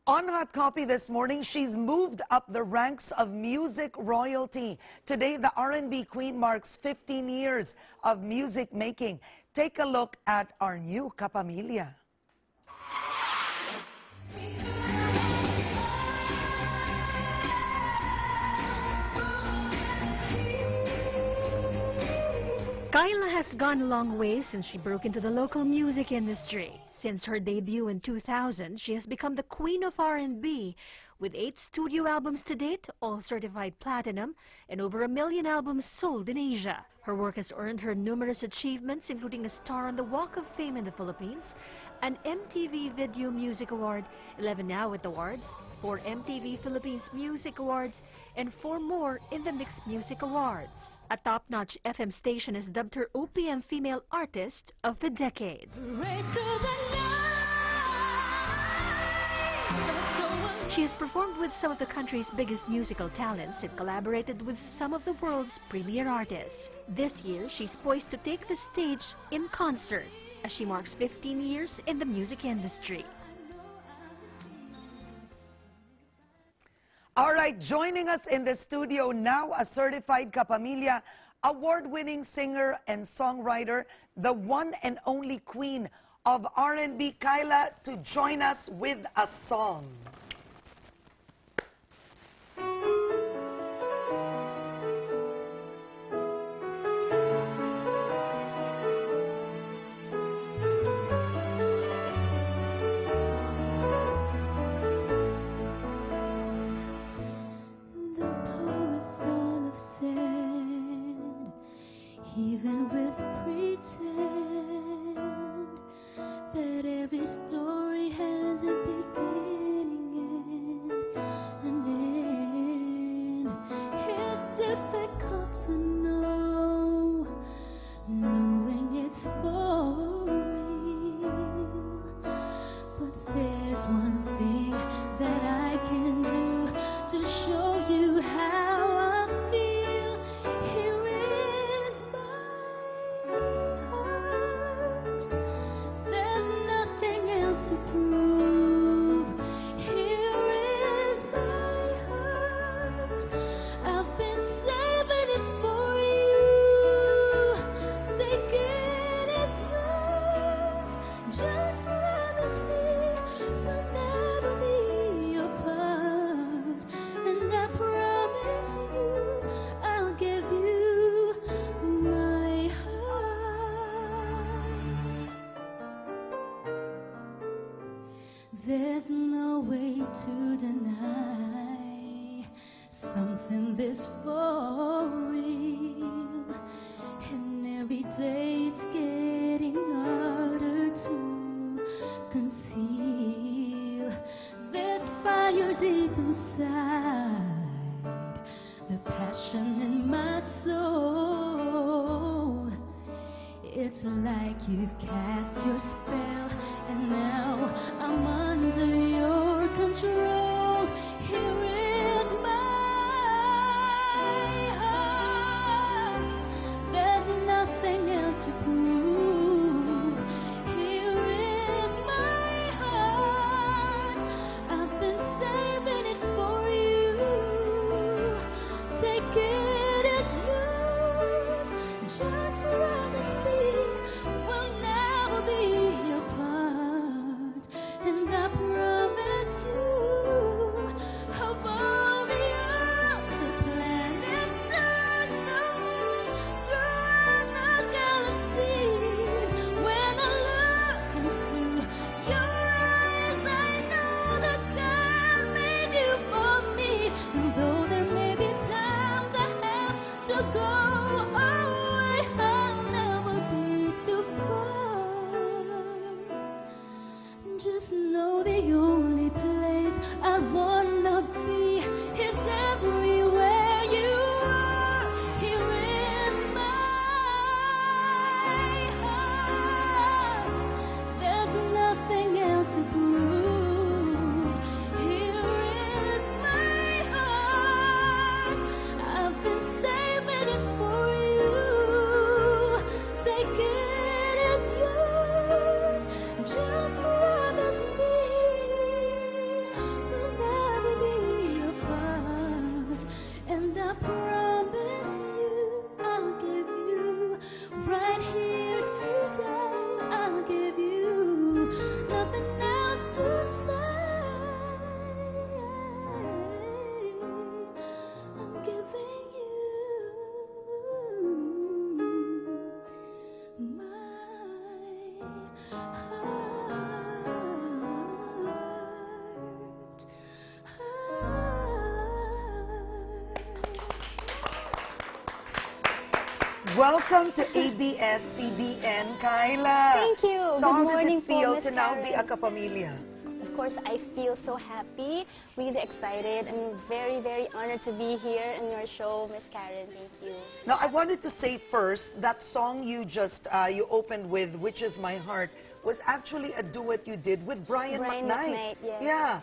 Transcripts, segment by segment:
On Hot Copy this morning, she's moved up the ranks of music royalty. Today, the R&B queen marks 15 years of music making. Take a look at our new Kapamilya. Kyla has gone a long way since she broke into the local music industry. Since her debut in 2000, she has become the queen of R&B, with 8 studio albums to date, all certified platinum, and over 1 million albums sold in Asia. Her work has earned her numerous achievements, including a star on the Walk of Fame in the Philippines, an MTV Video Music Award, 11 Awit Awards, 4 MTV Philippines Music Awards, and 4 more in the Mixed Music Awards. A top-notch FM station has dubbed her OPM Female Artist of the Decade. She has performed with some of the country's biggest musical talents and collaborated with some of the world's premier artists. This year, she's poised to take the stage in concert as she marks 15 years in the music industry. All right, joining us in the studio now, a certified Kapamilya, award-winning singer and songwriter, the one and only queen of R&B, Kyla, to join us with a song. Even with pretend that every story has a beginning and an end, it's difficult to know, knowing it's for real. But there's one thing that I can do to show you how I feel. Here is my heart. There's nothing else to prove. Here is my heart. I've been saving it for you. Take it, it's yours. Just promise me we'll never be apart. And I promise you I'll give you my heart. There's no way to deny something this for real. And every day it's getting harder to conceal. There's fire deep inside, the passion in my soul. It's like you've cast your spell, and now I'm under your control. Here is my heart. There's nothing else to prove. Here is my heart. I've been saving it for you. Take it, it's yours. Just promise me we'll never be apart. And I promise you above beyond the planets and the moons, through the galaxies. When I look into your eyes, I know that God made you for me. And though there may be times I have to go away, I'll never be too far. Just know the only place I wanna be is everywhere you are. Here in my heart. There's nothing else to prove. Here is my heart. I've been saving it for you. Take it, it's yours. Just promise me Welcome to ABS-CBN, Kyla. Thank you. So Good how morning does it feel po, Miss to now be a Karen. kapamilya? Of course, I feel so happy, really excited, and very, very honored to be here in your show, Miss Karen. Thank you. Now, I wanted to say first, that song you just, you opened with, Which Is My Heart, was actually a duet you did with Brian McKnight. Yes. Yeah.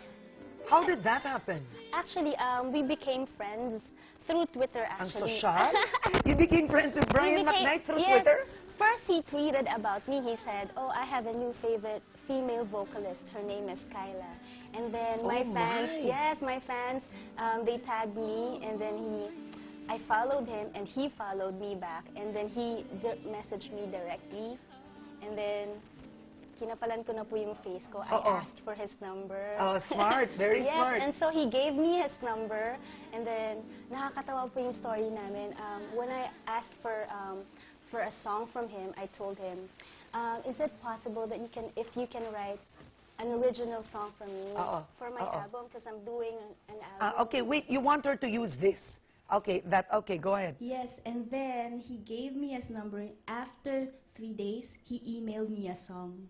How did that happen? Actually, we became friends through Twitter, Ang actually. sosyal? You became friends with Brian McKnight through Twitter? First, he tweeted about me. He said, "Oh, I have a new favorite female vocalist. Her name is Kyla." And then my fans, my fans, they tagged me, and then I followed him, and he followed me back, and then he messaged me directly, and then kinapalan ko na po yung face ko. I asked for his number. Oh, smart. Very smart. And so he gave me his number, and then nakakatawa po yung story namin. When I asked for a song from him, I told him, is it possible that if you can write an original song for me for my album, because I'm doing an album. Okay, wait, you want her to use this? Okay, go ahead. Yes, and then he gave me his number. After 3 days, he emailed me a song.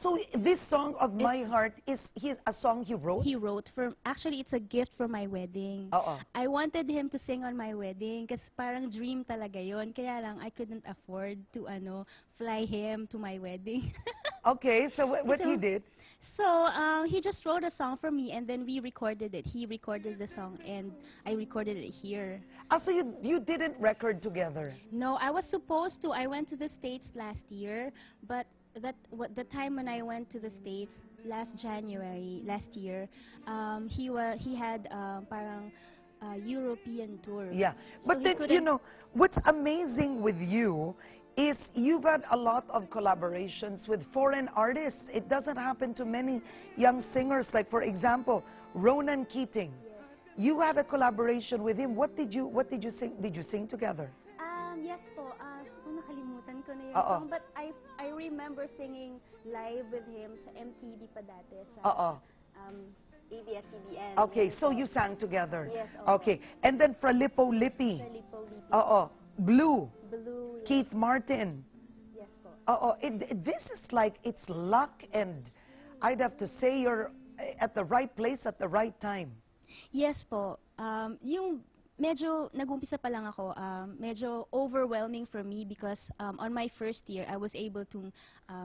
So this song of My Heart is a song he wrote? He wrote actually it's a gift for my wedding. I wanted him to sing on my wedding kasi parang dream talaga yon. Kaya lang I couldn't afford to fly him to my wedding. Okay, so what he did? So he just wrote a song for me, and then we recorded it. He recorded the song, and I recorded it here. So you didn't record together? No, I was supposed to. I went to the States last year, but the time when I went to the States last January last year, he had parang European tour. Yeah, So but he then you know what's amazing with you is you've had a lot of collaborations with foreign artists. It doesn't happen to many young singers. Like for example, Ronan Keating. Yes. You had a collaboration with him. What did you sing? Did you sing together? Yes po. Nakalimutan ko na yung song, but I remember singing live with him sa MTV pa dati sa ABS-CBN. Okay, so you sang together. Yes. Okay, and then Fralipo Lippi. Blue. Blue. Yes. Keith Martin. Yes po. This is like, it's luck, and I'd have to say you're at the right place at the right time. Yes po. Yung medyo nag-umpisa pa lang ako, medyo overwhelming for me because on my first year, I was able to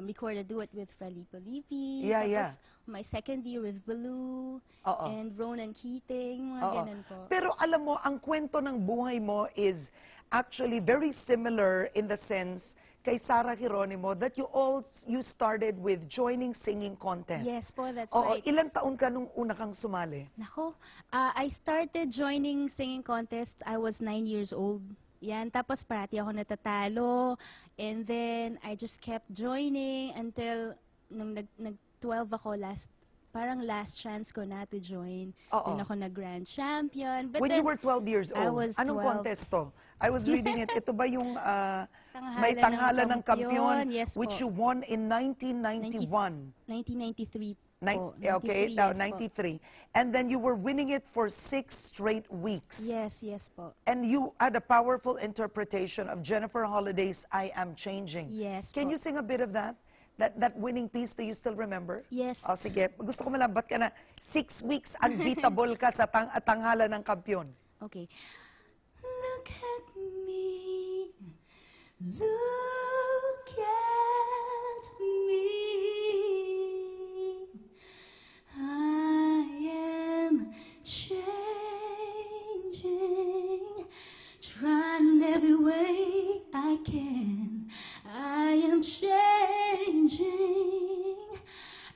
record a duet with Fralipo Lippi. Yeah. My second year with Blue and Ronan Keating, mga ganun po. Pero alam mo, ang kwento ng buhay mo is actually very similar in the sense kay Sarah Geronimo that you started with joining singing contest. Yes po, that's right. Ilang taon ka nung una kang sumali? Nako, I started joining singing contests, I was 9 years old. Yan, tapos parati ako natatalo, and then I just kept joining until nung nag-12 ako parang last chance ko na to join. Then ako nag-grand champion. But when then, you were 12 years old, I was anong 12. contest to? I was reading it. Ito ba yung may tanghalan ng kampiyon, yes which po. you won in 1991? 1993 po. Okay, 93, now yes po. 93. And then you were winning it for 6 straight weeks. Yes po. And you had a powerful interpretation of Jennifer Holiday's I Am Changing. Yes Can po. you sing a bit of that? That winning piece, do you still remember? Yes. Sige. Gusto ko malabat ka na 6 weeks unbeatable ka sa tanghalan ng kampiyon. Okay. Look at me. Look at me. I am changing, trying every way I can. I am changing.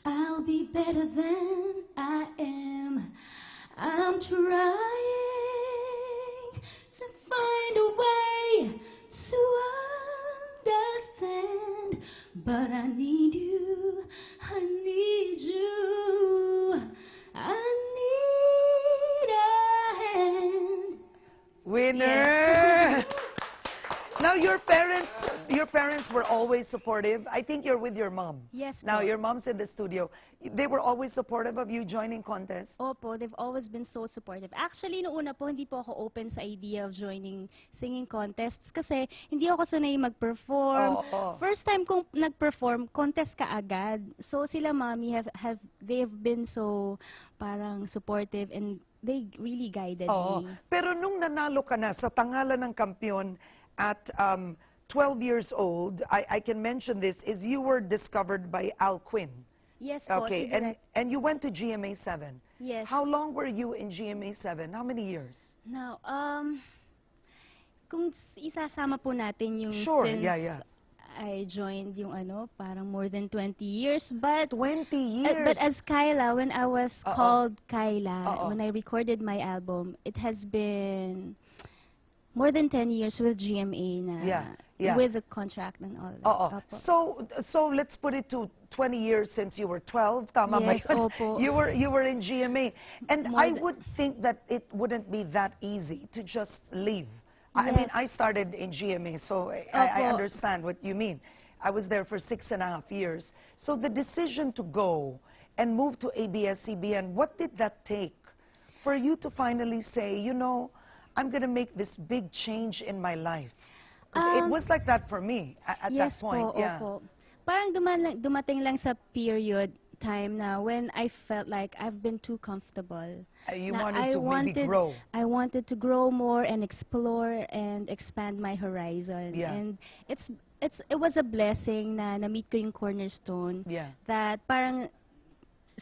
I'll be better than I am. I'm trying to find a way to understand, but I need you. I need you. I need a hand. Winner! Now your parents were always supportive? I think you're with your mom. Yes Now, po. your mom's in the studio. They were always supportive of you joining contests? Opo, they've always been so supportive. Actually, noong una po, hindi po ako open sa idea of joining singing contests kasi hindi ako sanay mag-perform. Oo. First time kong nag-perform, contest ka agad. So, sila mommy they have been so parang supportive and they really guided Oo. me. Pero nung nanalo ka na sa tangalan ng kampiyon at 12 years old, I can mention this, is you were discovered by Al Quinn. Yes po. Okay, si Direk. and you went to GMA 7. Yes. How long were you in GMA 7? How many years? Now, kung isasama po natin yung Sure, since yeah. I joined yung parang more than 20 years, but 20 years. But as Kyla, when I was Uh-oh. called Kyla, Uh-oh. when I recorded my album, it has been more than 10 years with GMA na, Yeah. with the contract and all that. Oo. Opo. So let's put it to 20 years since you were 12. Tama ba Yes, yun? opo. You were in GMA. And More I than- would think that it wouldn't be that easy to just leave. I mean, Yes. I started in GMA, so I Opo. understand what you mean. I was there for 6.5 years. So the decision to go and move to ABS-CBN, what did that take for you to finally say, you know, I'm going to make this big change in my life? It was like that for me at yes that point. po, Yeah. opo. Parang dumating lang sa period time na when I felt like I've been too comfortable. You Na wanted to maybe grow. I wanted to grow more and explore and expand my horizon. Yeah. And it was a blessing na na-meet ko yung Cornerstone. Yeah. That parang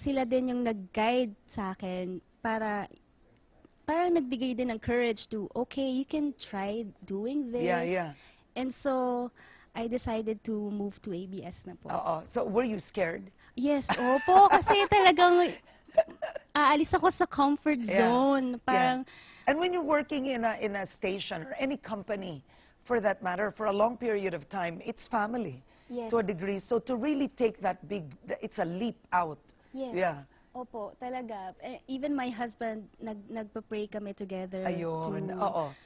sila din yung nag-guide sa akin para parang nagbigay din ng courage to, okay, you can try doing this. Yeah. And so, I decided to move to ABS na po. So were you scared? Yes, opo, kasi talagang aalis ako sa comfort Yeah. zone. Parang, And when you're working in a station or any company, for that matter, for a long period of time, it's family yes, to a degree. So to really take that it's a leap out. yes. Yeah. Opo, talaga. Even my husband, nagpa-pray kami together Ayun. to,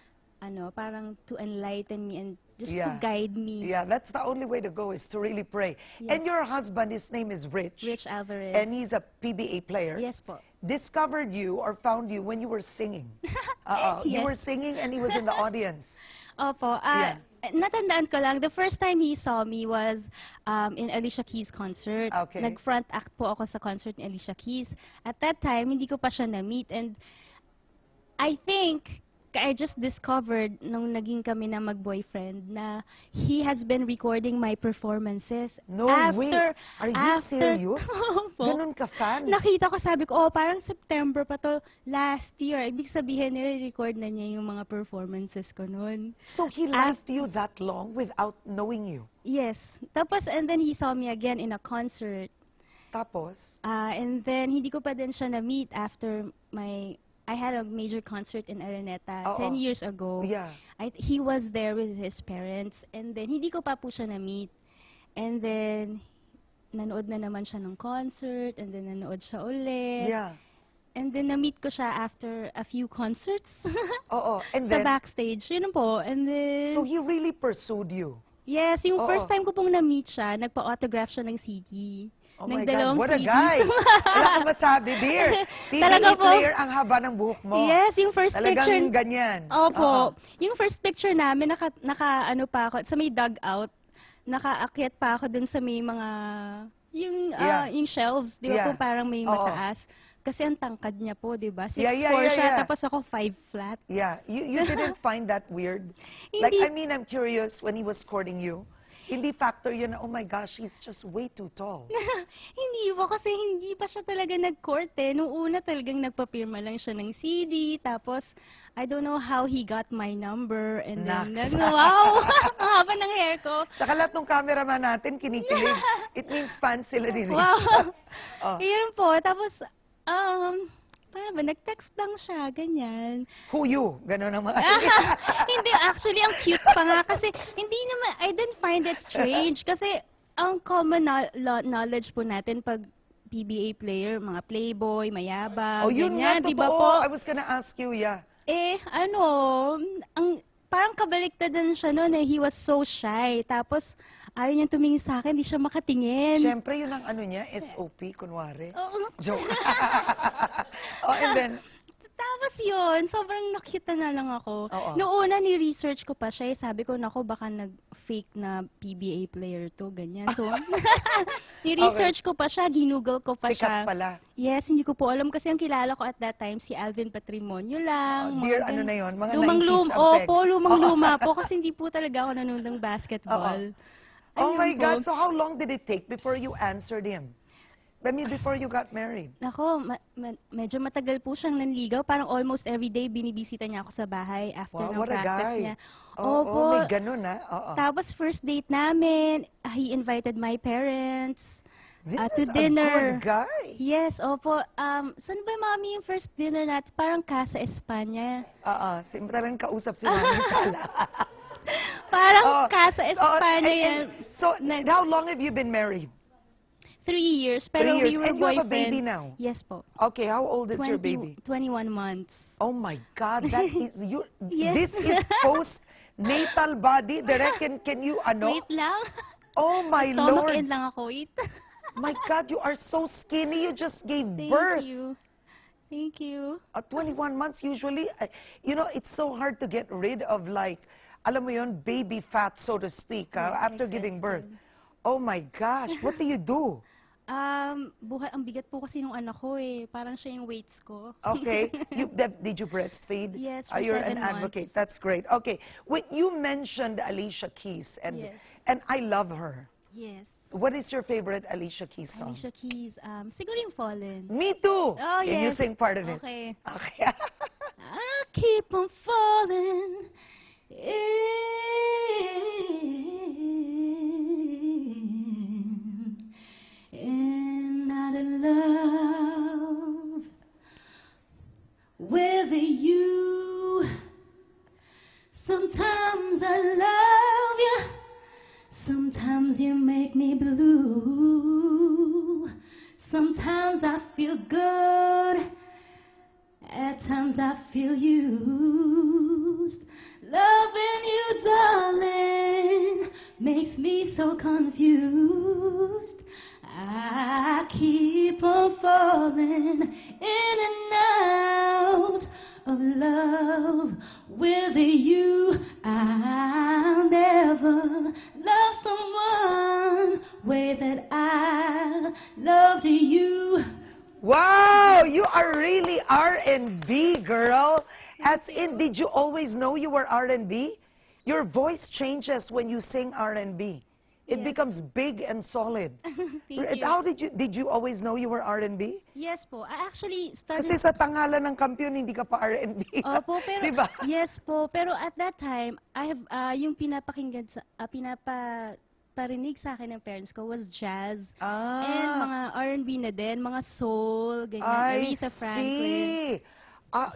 parang to enlighten me and just Yeah. to guide me. Yeah, that's the only way to go, is to really pray. Yes. And your husband, his name is Rich. Rich Alvarez. And he's a PBA player. Yes po. Discovered you or found you when you were singing. You Yes. were singing and he was in the audience. Opo. Yeah. Natandaan ko lang, the first time he saw me was in Alicia Keys' concert. Okay. Nag-front act po ako sa concert ni Alicia Keys. At that time, hindi ko pa siya na-meet. And I think, I just discovered nung naging kami na mag-boyfriend na he has been recording my performances. No way. Are you after, serious? Opo. Ganun ka fan? Nakita ko, sabi ko, parang September pa to last year. Ibig sabihin, nire-record na niya yung mga performances ko noon. So he left you that long without knowing you? Yes. Tapos, and then he saw me again in a concert. Tapos? And then, hindi ko pa din siya na-meet after I had a major concert in Araneta 10 years ago. Yeah. He was there with his parents. And then, hindi ko pa po siya na-meet. And then, nanood na naman siya ng concert. And then, nanood siya ulit. Yeah. And then, na-meet ko siya after a few concerts. And Sa then, backstage. Yun po. And then, so he really pursued you? yes, yung Oo. first time ko pong na-meet siya, nagpa-autograph siya ng CD. Oh ng my God, dalawang what a CD. guy! Wala kang masabi, dear. Talaga PBA po. player, ang haba ng buhok mo. Yes, yung first Talagang picture. ganyan. Opo. Yung first picture namin, ano pa ako, sa may dugout, nakaakyat pa ako dun sa may mga, yung shelves, di ba Yeah. po parang may Oo. mataas. Kasi ang tangkad niya po, di ba? 6'4" Yeah, siya, yeah. tapos ako 5 flat. Yeah, you didn't find that weird? Like, Hindi. I mean, I'm curious, when he was courting you, hindi factor yun na, oh my gosh, he's just way too tall. Hindi po, kasi hindi pa siya talaga nag-court eh. Nung una talagang nagpapirma lang siya ng CD, tapos I don't know how he got my number, and then, wow, ang haba ng hair ko. Saka lahat ng cameraman natin kinikilig. It means fans sila ni Rich. Wow. Oh. Yun po, tapos, paano ba, nag-text lang siya, ganyan. Who you? Ganon ang mga... Hindi, actually, ang cute pa nga, kasi hindi naman, I didn't find it strange, kasi ang common knowledge po natin pag PBA player, mga playboy, mayabang, Oh, yun nga, ganyan, di totoo. ba po? I was gonna ask you, yeah. Ang parang kabaliktad din siya noon eh. He was so shy. Tapos, ayaw niyang tumingin sa akin, hindi siya makatingin. Siyempre, yun ang ano niya, SOP, kunwari. Oo. Joke. Oh, and then, Tapos yun, sobrang nakita na lang ako. Oo. Noong una, ni-research ko pa siya. Sabi ko, nako, baka nag-fake na PBA player to, ganyan. So, ni-research ko pa siya, ginugol ko pa siya. sikat pala. Yes, hindi ko po alam kasi ang kilala ko at that time, si Alvin Patrimonio lang. Dear, mga ano gan- na yun? Mga 90s Lumang-luma. ang peg. Opo, lumang-luma po kasi hindi po talaga ako nanonood ng basketball. Oh Ayun my po. God, so how long did it take before you answered him? I mean, before you got married? Nako, medyo matagal po siyang nanligaw. Parang almost every day binibisita niya ako sa bahay after Wow, ng what a practice guy. niya. Oo, Opo. may ganun Oo. Tapos first date namin, he invited my parents This to is a dinner. good guy. Yes, opo. Saan ba, Mami, yung first dinner natin? Parang Casa Espanya. Talagang kausap si Mami Kala. Parang Casa Espanya yan. So, how long have you been married? 3 years, pero 3 years. we were And you have a boyfriend. baby now? Yes po. Okay, how old is your baby? 21 months. Oh my God, that is you. Yes. This is post-natal body. Direct, can you ano? Wait lang. Oh my Stomach Lord. in lang ako. Wait. My God, you are so skinny. You just gave Thank birth. you. Thank you. At 21 months, usually, you know, it's so hard to get rid of like, alam mo yun, baby fat, so to speak, Yes, after giving birth. Oh my gosh, what do you do? Ang bigat po kasi nung anak ko eh. Parang siya yung weights ko. Okay, did you breastfeed? Yes, for You're 7 an advocate. months. That's great. Okay, when you mentioned Alicia Keys, and Yes. and I love her. Yes. What is your favorite Alicia Keys song? Alicia Keys, siguro yung Fallen. Me too. Oh, Can you yes. sing part of it? Okay. Okay. I keep on falling in out of love with you. Sometimes I love you, sometimes you make me blue. Sometimes I feel good, at times I feel used. Loving you, darling, makes me so confused. I keep on falling in and out of love with you. I'll never love someone way that I loved you. Wow, you are really R&B, girl. As in, did you always know you were R&B? Your voice changes when you sing R&B. It Yes. becomes big and solid. Thank you. How did you always know you were R&B? Yes po. I actually started... Kasi sa tangalan ng kampiyon, hindi ka pa R&B. Opo, pero... Diba? Yes po. Pero at that time, I have, yung pinapakinggan sa... parinig sa akin ng parents ko was jazz. And mga R&B na din, mga soul, ganyan, Aretha Franklin. See.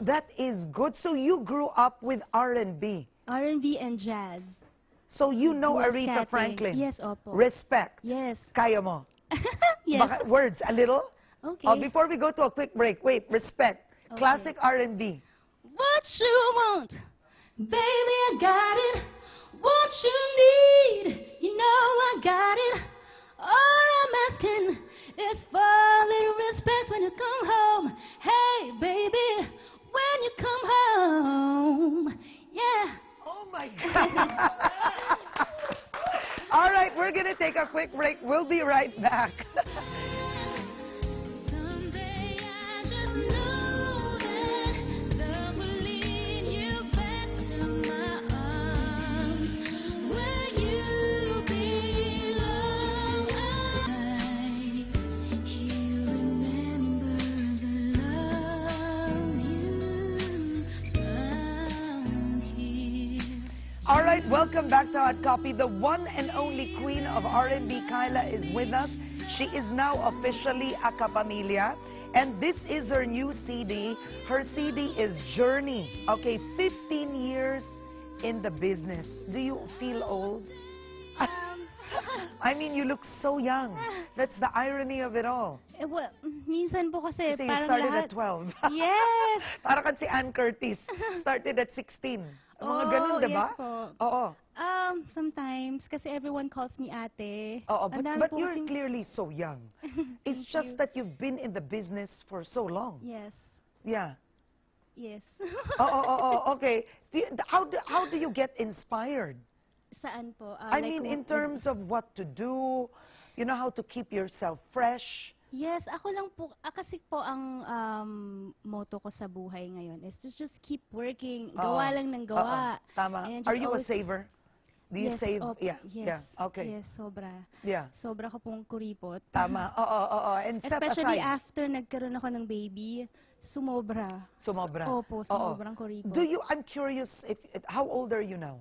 That is good. So you grew up with R&B. R&B and jazz. So you know Yes, Aretha Kate. Franklin. Yes, opo. Respect. Yes. Kaya mo. Yes. Baka, words, a little? Okay. Before we go to a quick break, wait, respect. Okay. Classic R&B. What you want, baby, I got it. What you need, you know I got it. All I'm asking is for a little respect when you come home. Hey, baby, when you come home, yeah. Oh my God. All right, we're going to take a quick break. We'll be right back. Someday I just know that love will lead you back to my arms where you belong. You remember the love you found here. All right, welcome back to Hot Copy. The one and only queen of R&B, Kyla, is with us. She is now officially a kapamilya, and this is her new CD. Her CD is Journey. Okay, 15 years in the business. Do you feel old? I mean, you look so young. That's the irony of it all. Well, minsan po kasi, Kasi you parang started lahat... at 12. Yes! Para kan si Ann Curtis. Started at 16. Mga ganun, di ba? Yes po. Oo. Sometimes, kasi everyone calls me ate. Oo, Ang dami but po you're kasing- clearly so young. It's Thank just you. that you've been in the business for so long. Yes. Yeah. Yes. Okay. How do you get inspired? Saan po? I mean, in terms of what to do, you know, how to keep yourself fresh. Yes, ako lang po, kasi po ang motto ko sa buhay ngayon is to just keep working. Gawa lang ng gawa. Tama. And just Are you a always- saver? Do you Yes, save? opo, Yeah. yes, Yeah. Okay. Yes, sobra. Yeah. Sobra ko pong kuripot. Tama. And set Especially aside. after nagkaroon ako ng baby, sumobra. Sumobra. Opo, sumobrang kuripot. I'm curious, how old are you now?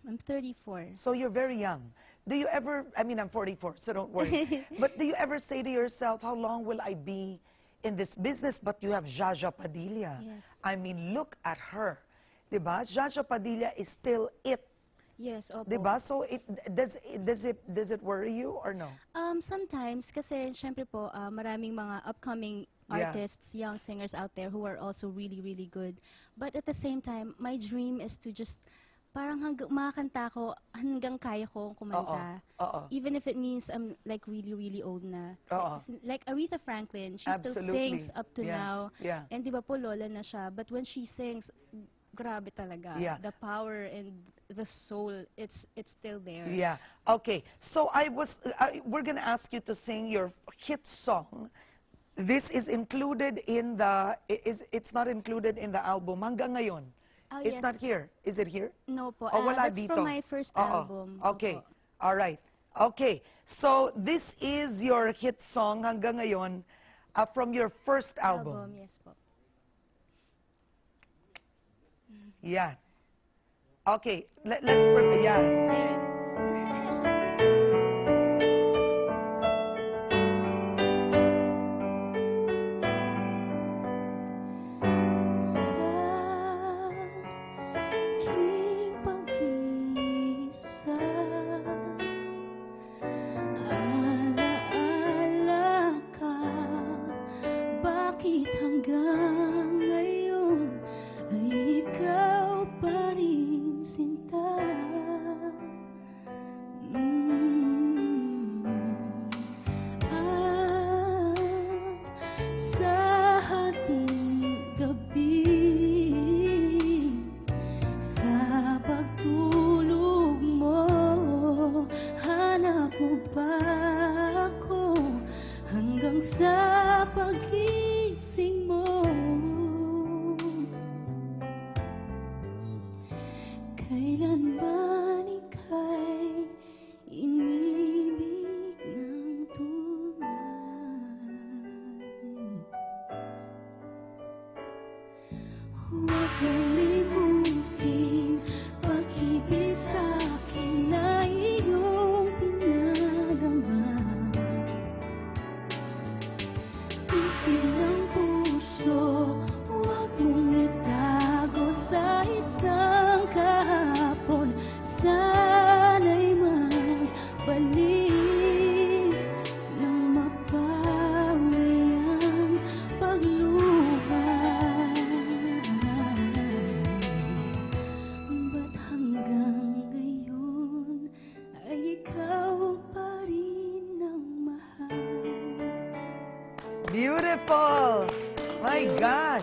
I'm 34. So you're very young. Do you ever, I mean, I'm 44, so don't worry. But do you ever say to yourself, how long will I be in this business? But you have Jaja Padilla. Yes. I mean, look at her. Diba? Jaja Padilla is still it. Yes, opo. Diba? So does it worry you or no? Sometimes, kasi syempre po, maraming mga upcoming Yeah. artists, young singers out there who are also really, really good. But at the same time, my dream is to just, parang makakanta ko hanggang kaya ko kumanta. Oo. Even if it means I'm like really, really old na. Oo. Like Aretha Franklin, she still Absolutely. sings up to Yeah. now. Yeah. And di ba po, lola na siya. But when she sings, grabe talaga. Yeah. The power and the soul, it's still there. Yeah. Okay. So we're gonna ask you to sing your hit song. This is included in the. It's not included in the album hanggang ngayon. Oh, It's yes. not here. Is it here? No po. Oh, wala That's dito. from my first album. Okay. Opo. All right. Okay. So this is your hit song hanggang ngayon from your first album. Yes po. Yeah. Okay. Let's yeah. Ayun. Bakit hanggang ngayon ay ikaw pa rin sinta? At sa hating gabi, sa pagtulog mo, hanap mo ba ako hanggang sa paggising mo? Kailan ba ika'y inibig ng tunay? Huwag mong limutin pag-ibig sa'kin na iyong pinadama. Isip ng puso, huwag mong itago sa isang kahapon. Sana'y magbalik nang mapawi ang pagluha. Ba't hanggang ngayon ay ikaw pa rin ang mahal? Beautiful. My gosh.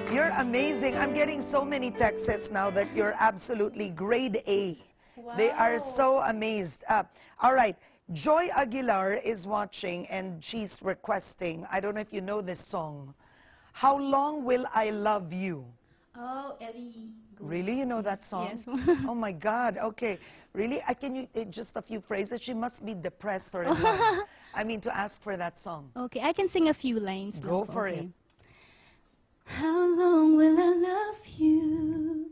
You're amazing. I'm getting so many texts now that you're absolutely grade A. They are so amazed. All right. Joy Aguilar is watching and she's requesting, I don't know if you know this song, How Long Will I Love You? Oh, Ellie. Really? You know that song? Yes. Oh my God. Okay. Really? Can you, just a few phrases? She must be depressed or in love. I mean, to ask for that song. Okay, I can sing a few lines. Go now. for Okay. it. How long will I love you?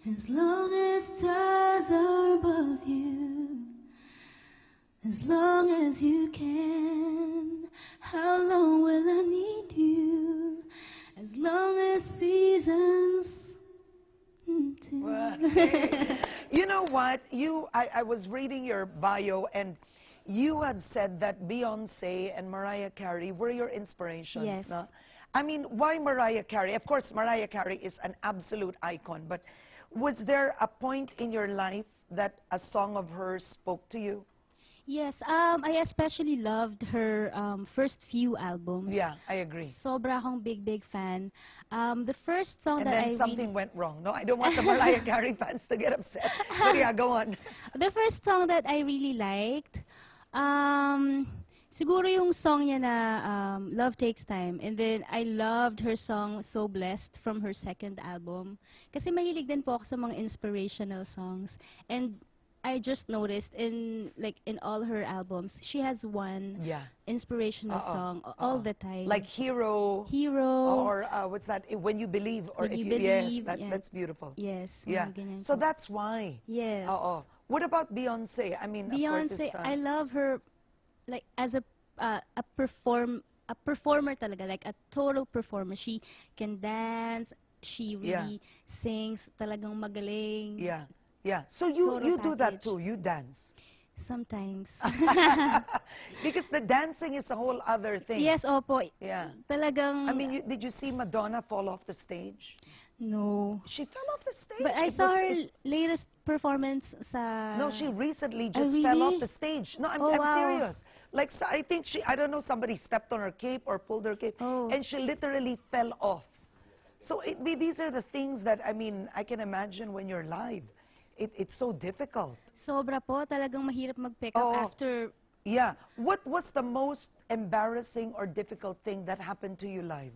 As long as stars are above you. As long as you can. How long will I need you? As long as seasons. You know what? what? I was reading your bio, and you had said that Beyonce and Mariah Carey were your inspirations. Yes. No? I mean, why Mariah Carey? Of course, Mariah Carey is an absolute icon, but was there a point in your life that a song of hers spoke to you? Yes, I especially loved her first few albums. Yeah, I agree. Sobra akong big fan. The first song And that then I something went wrong. No, I don't want the Mariah Carey fans to get upset. But yeah, go on. The first song that I really liked, siguro yung song niya na Love Takes Time. And then I loved her song So Blessed from her second album. Kasi mahilig din po ako sa mga inspirational songs. And I just noticed in all her albums, she has one Yeah. inspirational song all the time. Like Hero. Hero. Or what's that? When You Believe. Or When if You yes, Believe, yeah. that's beautiful. Yes. Yeah. mga ganyan So po. that's why. Yes. Oo. What about Beyonce? I mean, of course Beyonce, it's, I love her like as a performer talaga, like a total performer. She can dance, she really sings, talagang magaling. Yeah. Yeah. So you Total do that package. too. You dance. Sometimes. Because the dancing is a whole other thing. Yes, opo. Yeah. Talagang I mean, did you see Madonna fall off the stage? no. She fell off the stage. But I It saw was- her latest performance sa No, she recently Oh, just fell off really? the stage. No, I'm, Oh, I'm wow. serious. Like, I think I don't know, somebody stepped on her cape or pulled her cape, Oh. and she literally fell off. So these are the things that, I mean, I can imagine when you're live. It's so difficult. Sobra po, talagang mahirap mag-pick up Oo. after. Yeah. What's the most embarrassing or difficult thing that happened to you live?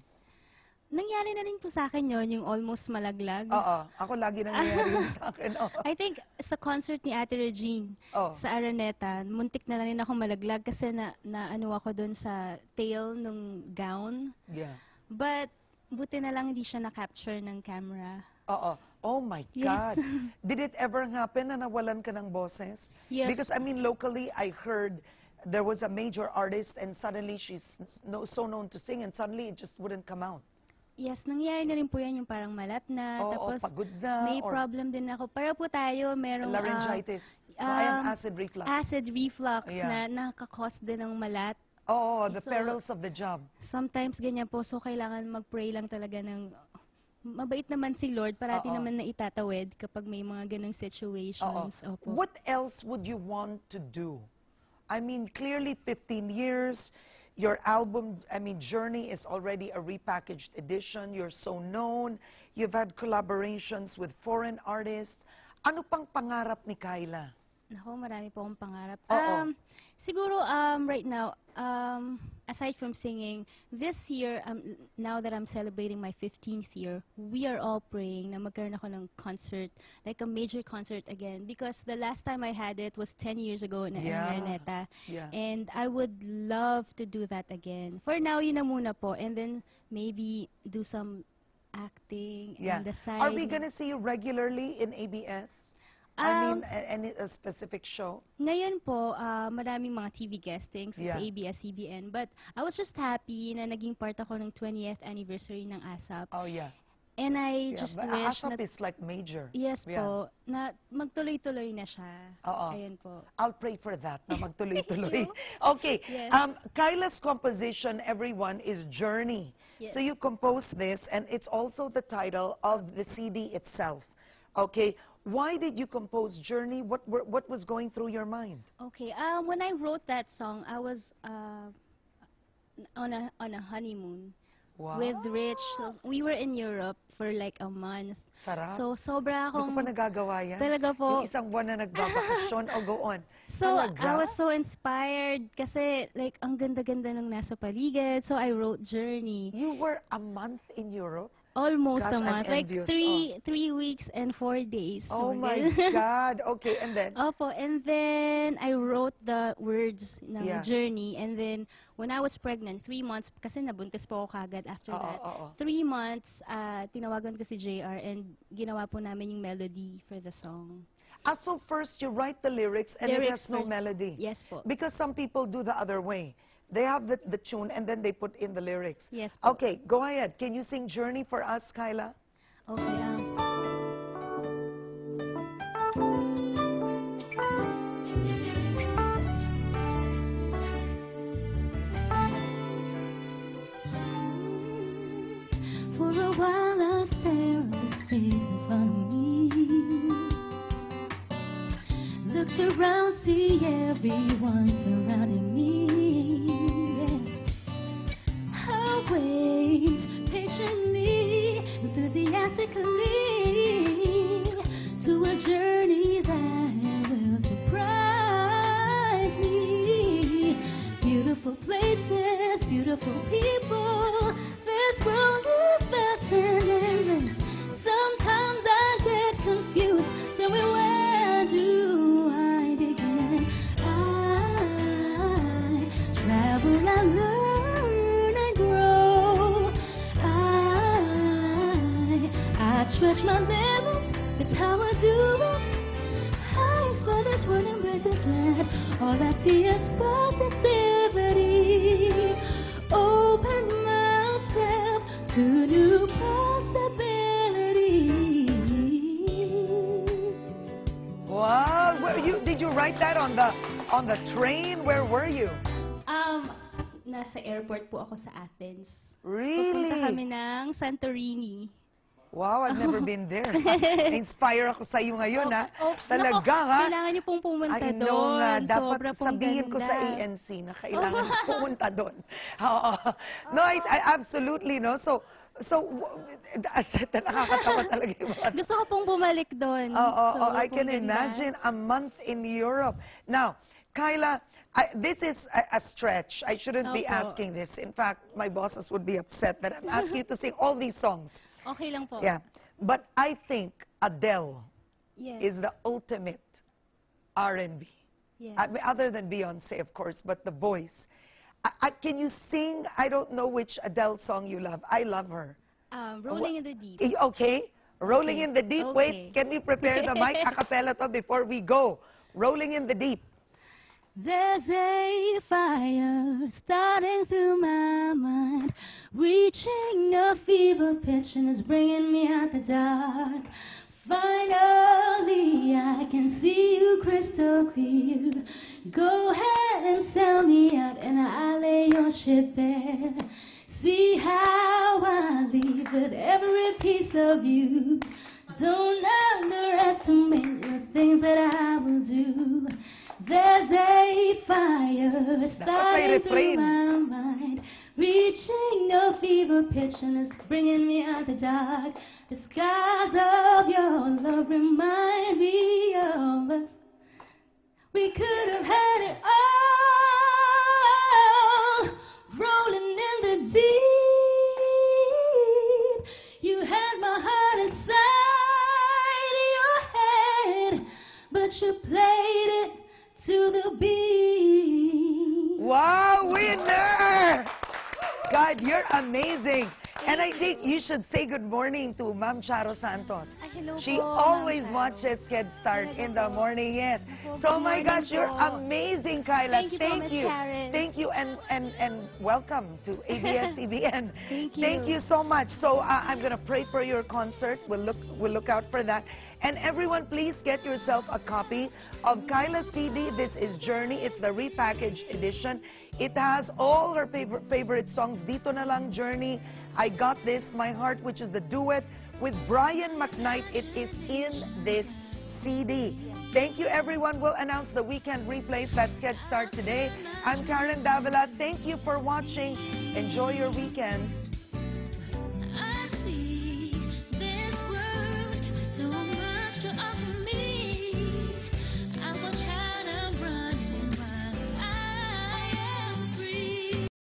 Nangyari na rin po sa akin yon, yung almost malaglag. Oo. Ako lagi nangyayari yun sa akin. Oo. I think sa concert ni Ate Regine Oh. sa Araneta, muntik na rin ako malaglag kasi na ano ako doon sa tail ng gown. Yeah. But buti na lang hindi siya na-capture ng camera. Oo. Oh my Yes. God. Did it ever happen na nawalan ka ng boses? Yes. Because I mean, locally, I heard there was a major artist and suddenly she's so known to sing and suddenly it just wouldn't come out. Yes, nangyari na rin po yan yung parang malat na. Oo, Tapos pagod na. may or problem din ako. Para po tayo, merong laryngitis. I am um, acid reflux. acid reflux Yeah. na nakaka-cause din ng malat. Oh, the So, perils of the job. Sometimes ganyan po, so kailangan mag-pray lang talaga ng mabait naman si Lord, parati Oo. naman na itatawid kapag may mga ganong Oo. situations. Opo. What else would you want to do? I mean, clearly 15 years, your album, I mean, Journey is already a repackaged edition. You're so known. You've had collaborations with foreign artists. Ano pang pangarap ni Kyla? Nako, marami po akong pangarap. Oo. Siguro, right now, aside from singing, this year, now that I'm celebrating my 15th year, we are all praying na magkaroon ako ng concert, like a major concert again. Because the last time I had it was 10 years ago in Araneta. Yeah. And I would love to do that again. For now, yun na muna po. And then, maybe do some acting Yeah. on the side. Are we gonna see you regularly in ABS? I mean, any a specific show? Ngayon po, maraming mga TV guestings Yeah. sa ABS-CBN. But I was just happy na naging part ako ng 20th anniversary ng ASAP. Oh, yeah. And I Yeah, just but wish ASAP na, is like major. yes Yeah. po, na magtuloy-tuloy na siya. Oo. Ayun po. I'll pray for that, na magtuloy-tuloy. Okay, Yes. Kyla's composition, everyone, is Journey. Yes. So you composed this, and it's also the title of the CD itself. Okay, why did you compose Journey? What was going through your mind? Okay, when I wrote that song, I was on a honeymoon Wow. with Rich. So we were in Europe for like a month. Sarap. So sobra Hindi ko akong pa nagagawa yan. talaga po. Yung isang buwan na nagbabakasyon. O, go on. So, Talaga? I was so inspired kasi like ang ganda-ganda ng nasa paligid. So, I wrote Journey. You were a month in Europe? Almost Gosh, a I'm month. Like envious. three weeks and 4 days. Oh So, my ganun. God. Okay, and then? Opo, and then I wrote the words ng Yeah. Journey. And then, when I was pregnant, 3 months, kasi nabuntis po ako kagad after that. Oo. 3 months, tinawagan ko si JR and ginawa po namin yung melody for the song. So first you write the lyrics and it Lyrics has no first. melody. Yes po. Because some people do the other way. They have the tune and then they put in the lyrics. Yes po. Okay, go ahead. Can you sing Journey for us, Kyla? Okay, face in front of me. Looked around, see everyone surrounding me. Yeah. I'll wait patiently, enthusiastically, to a journey that will surprise me. Beautiful places, beautiful people. This world is vast and endless. Sometimes I get confused. Tell me, where do I begin? I travel, I learn and grow. I stretch my limits. That's how I do it. I explore this world, embrace this land. All I see is positivity. Open myself to new possibilities. Wow, did you write that on the train? Where were you? Nasa airport po ako sa Athens. Really? Pupunta kami ng Santorini. Wow, I've never been there. Inspire ako sa iyo ngayon, ha? Talaga, Nako, ha? kailangan niyo pong pumunta I know nga, doon. dapat Sobra pong sabihin ko sa ganda. ANC na kailangan pumunta doon. Oo. No, I absolutely, no? So, nakakatawa talaga yung mga... Gusto ko pong bumalik doon. Oh, Sobra I pong can ganda. imagine a month in Europe. Now, Kyla, this is a stretch. I shouldn't be Opo. asking this. In fact, my bosses would be upset that I'm asking you to sing all these songs. Okay lang po. Yeah. But I think Adele Yes. is the ultimate R&B. Yes. I mean, other than Beyonce, of course, but the voice. Can you sing? I don't know which Adele song you love. I love her. Rolling in the Deep. Okay. Rolling in the Deep. Okay. Wait, can we prepare the mic a cappella to before we go? Rolling in the Deep. There's a fire starting through my mind, reaching a fever pitch and it's bringing me out the dark. Finally, I can see you crystal clear. Go ahead and sell me out and I'll lay your ship bare. See how I leave with every piece of you. Don't underestimate the things that I will do. There's a fire starting through my mind, reaching a fever pitch and it's bringing me out the dark. The skies of your love remind me of us. We could have had it all, rolling in the deep. You had my heart inside your head, but you played it to the beat. Wow, winner! God, you're amazing. And I think you should say good morning to Ma'am Charo Santos. Hello She po, always Ma'am Charo. watches Head Start Talaga in the po. morning, yes. Opo, So, good my morning gosh, you're po. amazing, Kyla. Thank you po, Miss Karen. Thank you, and welcome to ABS-CBN. Thank you. So much. So, I'm going to pray for your concert. We'll look out for that. And everyone, please get yourself a copy of Kyla's CD. This is Journey. It's the repackaged edition. It has all her favorite songs. Dito na lang, Journey, I Got This, My Heart, which is the duet with Brian McKnight. It is in this CD. Thank you, everyone. We'll announce the weekend replays that Head Start today. I'm Karen Davila. Thank you for watching. Enjoy your weekend.